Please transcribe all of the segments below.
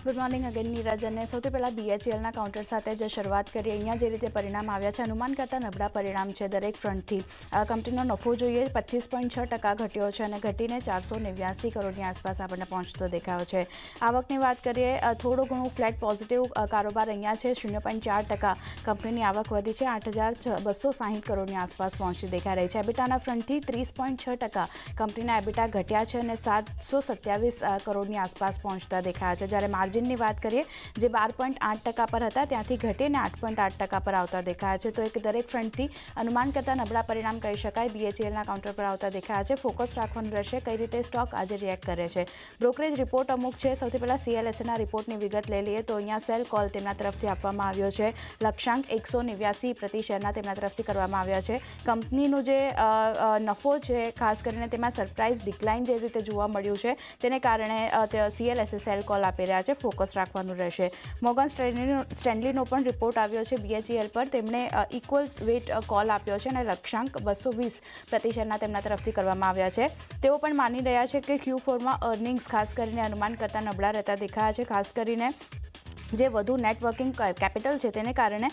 Good morning again Neeraj અને સૌથી પહેલાં બીએચઈએલના કાઉન્ટર સાથે જ શરૂઆત કરીએ. અહીંયા જે રીતે પરિણામ આવ્યા છે અનુમાન કરતાં નબળા પરિણામ છે દરેક ફ્રન્ટથી. કંપનીનો નફો જોઈએ 25.6% ઘટ્યો છે અને ઘટીને 489 કરોડની આસપાસ આપણને પહોંચતો દેખાયો છે. આવકની વાત કરીએ થોડું ઘણું ફ્લેટ પોઝિટિવ કારોબાર અહીંયા છે 0.4%. કંપનીની આવક વધી છે 8,260 કરોડની આસપાસ પહોંચતી દેખાઈ રહી છે. એબિટાના ફ્રન્ટથી 30.6% કંપનીના એબિટા ઘટ્યા છે અને 727 કરોડની આસપાસ પહોંચતા દેખાયા છે. જ્યારે માર્જિનની વાત કરીએ જે 12.8% પર હતા ત્યાંથી ઘટીને 8.8% પર આવતા દેખાયા છે. તો એક દરેક ફ્રન્ટથી અનુમાન કરતાં નબળા પરિણામ કહી શકાય બીએચઈએલના કાઉન્ટર પર આવતા દેખાયા છે. ફોકસ રાખવાનું રહેશે કઈ રીતે સ્ટોક આજે રિએક્ટ કરે છે. બ્રોકરેજ રિપોર્ટ અમુક છે. સૌથી પહેલાં CLSAના રિપોર્ટની વિગત લઈ લઈએ તો અહીંયા સેલ કોલ તેમના તરફથી આપવામાં આવ્યો છે. લક્ષ્યાંક 189 પ્રતિ શેરના તેમના તરફથી કરવામાં આવ્યા છે. કંપનીનું જે નફો છે ખાસ કરીને તેમાં સરપ્રાઇઝ ડિક્લાઇન જે રીતે જોવા મળ્યું છે તેને કારણે CLSA સેલ કોલ આપી રહ્યા છે. ફોકસ રાખવાનું રહેશે. મોર્ગન સ્ટેનલીનો પણ રિપોર્ટ આવ્યો છે બીએચઈએલ પર. તેમણે ઇક્વલ વેટ કોલ આપ્યો છે અને લક્ષ્યાંક 220 પ્રતિ શેરના તેમના તરફથી કરવામાં આવ્યા છે. તેઓ પણ માની રહ્યા છે કે Q4માં અર્નિંગ્સ ખાસ કરીને અનુમાન કરતાં નબળા રહેતા દેખાયા છે. ખાસ કરીને જે વધુ નેટવર્કિંગ કેપિટલ છે તેને કારણે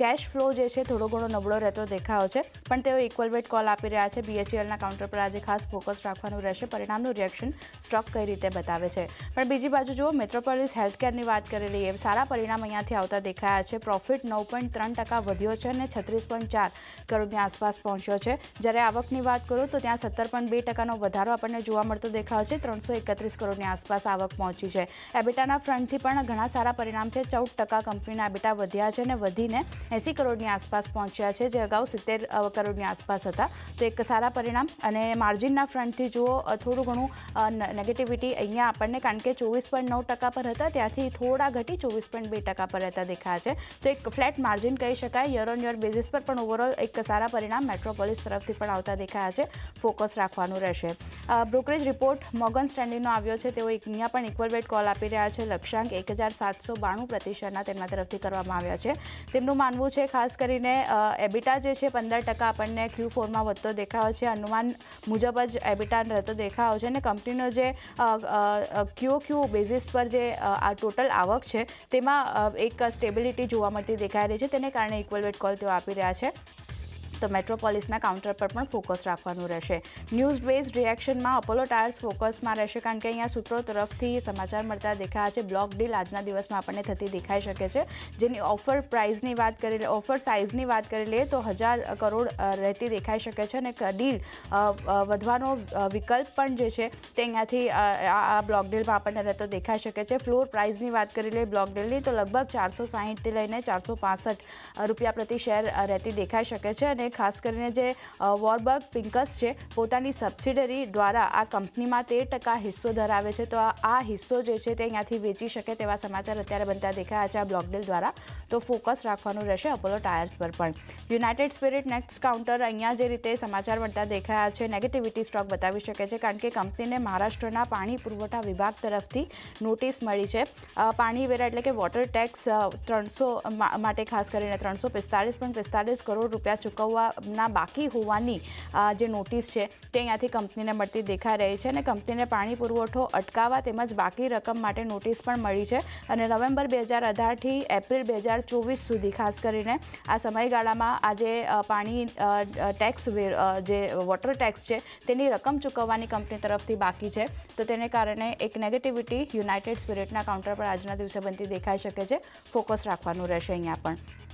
કેશ ફ્લો જે છે થોડો ઘણો નબળો રહેતો દેખાયો છે. પણ તેઓ ઇક્વલ વેટ કોલ આપી રહ્યા છે. બીએચઈએલના કાઉન્ટર પર આજે ખાસ ફોકસ રાખવાનું રહેશે. પરિણામનું રિએક્શન સ્ટોક કઈ રીતે બતાવે છે. પણ બીજી બાજુ જુઓ મેટ્રોપોલિસ હેલ્થકેરની વાત કરી લઈએ. સારા પરિણામ અહીંયાથી આવતા દેખાયા છે. પ્રોફિટ 9.3% વધ્યો છે અને 36.4 કરોડની આસપાસ પહોંચ્યો છે. જ્યારે આવકની વાત કરું તો ત્યાં 17.2%નો વધારો આપણને જોવા મળતો દેખાયો છે. 331 કરોડની આસપાસ આવક પહોંચી છે. એબિટાના ફ્રન્ટથી પણ ઘણા સારા પરિણામ છે. 14% કંપનીના એબિટા વધ્યા છે અને વધીને 80 કરોડની આસપાસ પહોંચ્યા છે જે અગાઉ 70 કરોડની આસપાસ હતા. તો એક સારા પરિણામ. અને માર્જિનના ફ્રન્ટથી જુઓ થોડું ઘણું નેગેટિવિટી અહીંયા આપણને કારણ કે 24.9% પર હતા ત્યાંથી થોડા ઘટી 24.2% પર રહેતા દેખાયા છે. તો એક ફ્લેટ માર્જિન કહી શકાય. યર ઓન યર બેઝિસ પર પણ ઓવરઓલ એક સારા પરિણામ મેટ્રોપોલિસ તરફથી પણ આવતા દેખાયા છે. ફોકસ રાખવાનું રહેશે. બ્રોકરેજ રિપોર્ટ મોર્ગન સ્ટેનલીનો આવ્યો છે. તેઓ અહીંયા પણ ઇક્વલ વેટ કોલ આપી રહ્યા છે. લક્ષ્યાંક 1,792 પ્રતિ શેરના તેમના તરફથી કરવામાં આવ્યા છે. તેમનું માનવું છે ખાસ કરીને એબિટા જે છે 15% આપણને Q4માં વધતો દેખાયો છે. અનુમાન મુજબ જ એબિટા રહેતો દેખાયો છે અને કંપનીનો જે QOQ બેઝિસ પર જે આ ટોટલ આવક છે તેમાં એક સ્ટેબિલિટી જોવા મળતી દેખાઈ રહી છે. તેને કારણે ઇક્વલ વેટ કોલ તેઓ આપી રહ્યા છે. તો મેટ્રોપોલિસના કાઉન્ટર પર પણ ફોકસ રાખવાનું રહેશે. ન્યૂઝ બેઝડ રિએક્શનમાં અપોલો ટાયર્સ ફોકસમાં રહેશે કારણ કે અહીંયા સૂત્રો તરફથી સમાચાર મળતા દેખાયા છે. બ્લોક ડીલ આજના દિવસમાં આપણને થતી દેખાઈ શકે છે. જેની ઓફર પ્રાઇઝની વાત કરી ઓફર સાઇઝની વાત કરી લઈએ તો 1000 કરોડ રહેતી દેખાઈ શકે છે અને ડીલ વધવાનો વિકલ્પ પણ જે છે તે અહીંયાથી આ બ્લોક ડીલમાં આપણને રહેતો દેખાઈ શકે છે. ફ્લોર પ્રાઇઝની વાત કરી લઈએ બ્લોક ડીલની તો લગભગ 460થી લઈને 465 રૂપિયા પ્રતિ શેર રહેતી દેખાઈ શકે છે. અને ખાસ કરીને જે વોરબર્ગ પિંકસ છે પોતાની સબસિડરી દ્વારા આ કંપનીમાં 13% હિસ્સો ધરાવે છે. તો આ હિસ્સો જે છે તે અહીંયાથી વેચી શકે તેવા સમાચાર અત્યારે બનતા દેખાયા છે આ બ્લોક ડીલ દ્વારા. તો ફોકસ રાખવાનું રહેશે અપોલો ટાયર્સ પર પણ. યુનાઇટેડ સ્પિરિટ નેક્સ્ટ કાઉન્ટર અહીંયા જે રીતે સમાચાર મળતા દેખાયા છે નેગેટિવિટી સ્ટોક બતાવી શકે છે કારણ કે કંપનીને મહારાષ્ટ્રના પાણી પુરવઠા વિભાગ તરફથી નોટિસ મળી છે. પાણી વેરા એટલે કે વોટર ટેક્સ 300 માટે ખાસ કરીને 345.45 કરોડ રૂપિયા ચૂકવવા ના બાકી હોવાની જે નોટિસ છે તે અહીંયાથી કંપનીને મળતી દેખાઈ રહી છે. અને કંપનીને પાણી પુરવઠો અટકાવવા તેમજ બાકી રકમ માટે નોટિસ પણ મળી છે. અને નવેમ્બર 2018થી એપ્રિલ 2024 સુધી ખાસ કરીને આ સમયગાળામાં આ જે પાણી ટેક્સ જે વોટર ટેક્સ છે તેની રકમ ચૂકવવાની કંપની તરફથી બાકી છે. તો તેને કારણે એક નેગેટિવિટી યુનાઇટેડ સ્પિરિટના કાઉન્ટર પર આજના દિવસે બનતી દેખાઈ શકે છે. ફોકસ રાખવાનું રહેશે અહીંયા પણ.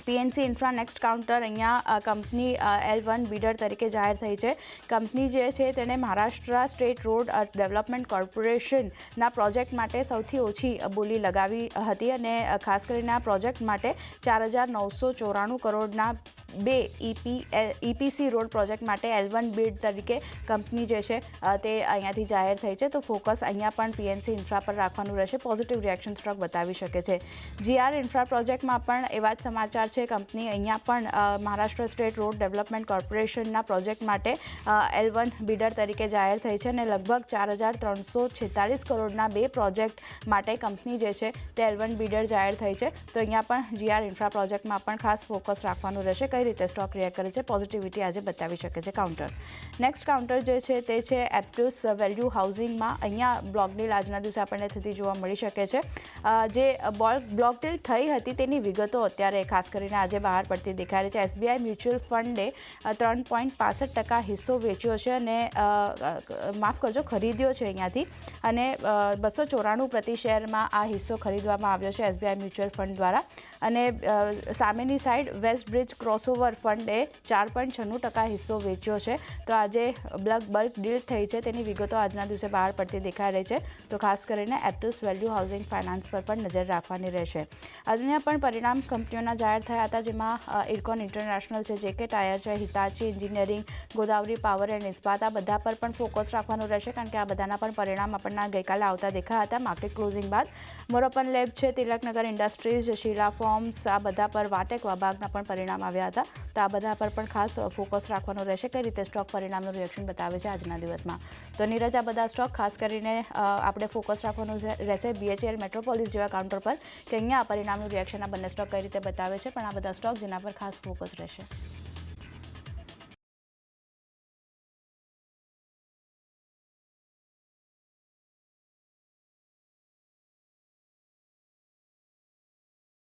PNC ઇન્ફ્રા નેક્સ્ટ કાઉન્ટર અહીંયા કંપની L1 બીડર તરીકે જાહેર થઈ છે. કંપની જે છે તેણે મહારાષ્ટ્ર સ્ટેટ રોડ ડેવલપમેન્ટ કોર્પોરેશનના પ્રોજેક્ટ માટે સૌથી ઓછી બોલી લગાવી હતી અને ખાસ કરીને આ પ્રોજેક્ટ માટે 4,994 કરોડના 2 EPC રોડ પ્રોજેક્ટ માટે L1 બીડ તરીકે કંપની જે છે તે અહીંયાથી જાહેર થઈ છે. તો ફોકસ અહીંયા પણ PNC ઇન્ફ્રા પર રાખવાનું રહેશે. પોઝિટિવ રિએક્શન સ્ટોક બતાવી શકે છે. GR ઇન્ફ્રા પ્રોજેક્ટમાં પણ એવા જ સમાચાર છે કંપની અહીંયા પણ મહારાષ્ટ્ર સ્ટેટ રોડ ડેવલપમેન્ટ કોર્પોરેશનના પ્રોજેક્ટ માટે L1 બિડર તરીકે જાહેર થઈ છે અને લગભગ 4,346 કરોડના 2 પ્રોજેક્ટ માટે કંપની જે છે તે L1 બિડર જાહેર થઈ છે. તો અહીંયા પણ GR ઇન્ફ્રા પ્રોજેક્ટમાં પણ ખાસ ફોકસ રાખવાનું રહેશે. કઈ રીતે સ્ટોક રિએક્ટ કરે છે, પોઝિટિવિટી આજે બતાવી શકે છે કાઉન્ટર. નેક્સ્ટ કાઉન્ટર જે છે તે છે એપ્ટુસ વેલ્યુ હાઉસિંગમાં. અહીંયા બ્લોક ડીલ આજના દિવસે આપણને થતી જોવા મળી શકે છે. જે બ્લોક ડીલ થઈ હતી તેની વિગતો અત્યારે ખાસ કરીને આજે બહાર પડતી દેખાય છે. SBI મ્યુચ્યુઅલ ફંડે 3.65% હિસ્સો વેચ્યો છે અને માફ કરજો ખરીદ્યો છે અહીંયાથી અને 294 પ્રતિ શેરમાં આ હિસ્સો ખરીદવામાં આવ્યો છે SBI મ્યુચ્યુઅલ ફંડ દ્વારા. અને સામેની સાઈડ વેસ્ટ બ્રિજ ક્રોસઓવર ફંડે 4.96% હિસ્સો વેચ્યો છે. તો આજે બલ્ક ડીલ થઈ છે તેની વિગતો આજના દિવસે બહાર પડતી દેખાઈ રહી છે. તો ખાસ કરીને એપ્ટુસ વેલ્યુ હાઉસિંગ ફાઇનાન્સ પર પણ નજર રાખવાની રહેશે. અન્ય પણ પરિણામ કંપનીઓના જાહેર થયા હતા, જેમાં ઇરકોન ઇન્ટરનેશનલ છે, JK ટાયર છે, Hitachi engineering, Godavari power and Ispat, આ બધા પર પણ ફોકસ રાખવાનું રહેશે કારણ કે આ બધાના પણ પરિણામ આપણને ગઈકાલે આવતા દેખાયા હતા માર્કેટ ક્લોઝિંગ બાદ. મોરોપન લેબ છે, તિલકનગર ઇન્ડસ્ટ્રીઝ, શીલા ફોર્મ્સ, આ બધા પર વાટેક વાબાગના પણ પરિણામ આવ્યા હતા. તો આ બધા પર પણ ખાસ ફોકસ રાખવાનું રહેશે કઈ રીતે સ્ટોક પરિણામનું રિએક્શન બતાવે છે આજના દિવસમાં. તો નીરજ, આ બધા સ્ટોક ખાસ કરીને આપણે ફોકસ રાખવાનું રહેશે BHEL, મેટ્રોપોલિસ જેવા કાઉન્ટર પર કે અહીંયા પરિણામનું રિએક્શન આ બંને સ્ટોક કઈ રીતે બતાવે છે, પણ આ બધા સ્ટોક જેના પર ખાસ ફોકસ રહેશે.